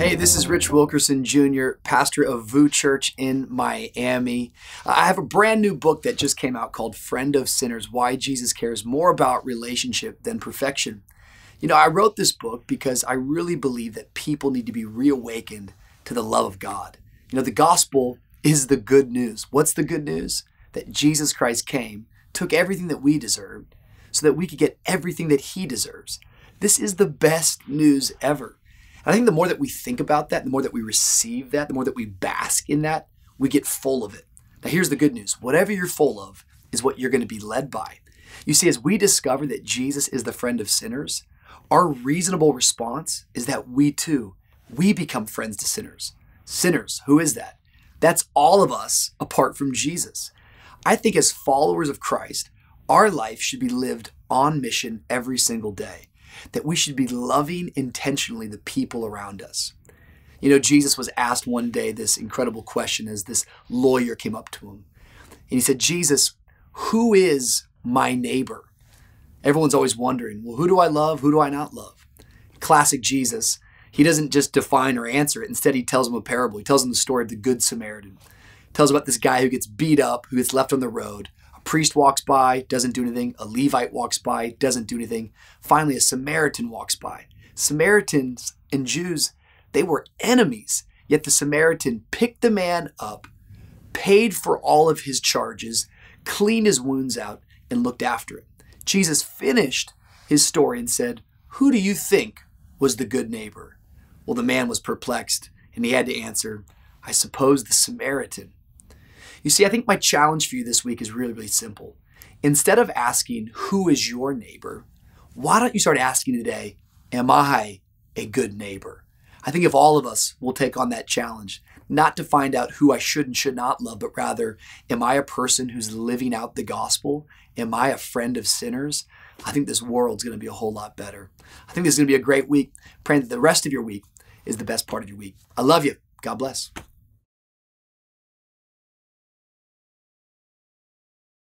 Hey, this is Rich Wilkerson Jr., pastor of VU Church in Miami. I have a brand new book that just came out called Friend of Sinners, Why Jesus Cares More About Relationship Than Perfection. You know, I wrote this book because I really believe that people need to be reawakened to the love of God. You know, the gospel is the good news. What's the good news? That Jesus Christ came, took everything that we deserved so that we could get everything that he deserves. This is the best news ever. I think the more that we think about that, the more that we receive that, the more that we bask in that, we get full of it. Now here's the good news. Whatever you're full of is what you're going to be led by. You see, as we discover that Jesus is the friend of sinners, our reasonable response is that we become friends to sinners. Sinners, who is that? That's all of us apart from Jesus. I think as followers of Christ, our life should be lived on mission every single day. That we should be loving intentionally the people around us. You know, Jesus was asked one day this incredible question as this lawyer came up to him. And he said, Jesus, who is my neighbor? Everyone's always wondering, well, who do I love? Who do I not love? Classic Jesus. He doesn't just define or answer it. Instead, he tells them a parable. He tells them the story of the Good Samaritan. He tells about this guy who gets beat up, who gets left on the road. A priest walks by, doesn't do anything. A Levite walks by, doesn't do anything. Finally, a Samaritan walks by. Samaritans and Jews, they were enemies. Yet the Samaritan picked the man up, paid for all of his charges, cleaned his wounds out, and looked after him. Jesus finished his story and said, who do you think was the good neighbor? Well, the man was perplexed, and he had to answer, I suppose the Samaritan. You see, I think my challenge for you this week is really, really simple. Instead of asking, who is your neighbor? Why don't you start asking today, am I a good neighbor? I think if all of us will take on that challenge, not to find out who I should and should not love, but rather, am I a person who's living out the gospel? Am I a friend of sinners? I think this world's going to be a whole lot better. I think this is going to be a great week. Praying that the rest of your week is the best part of your week. I love you. God bless.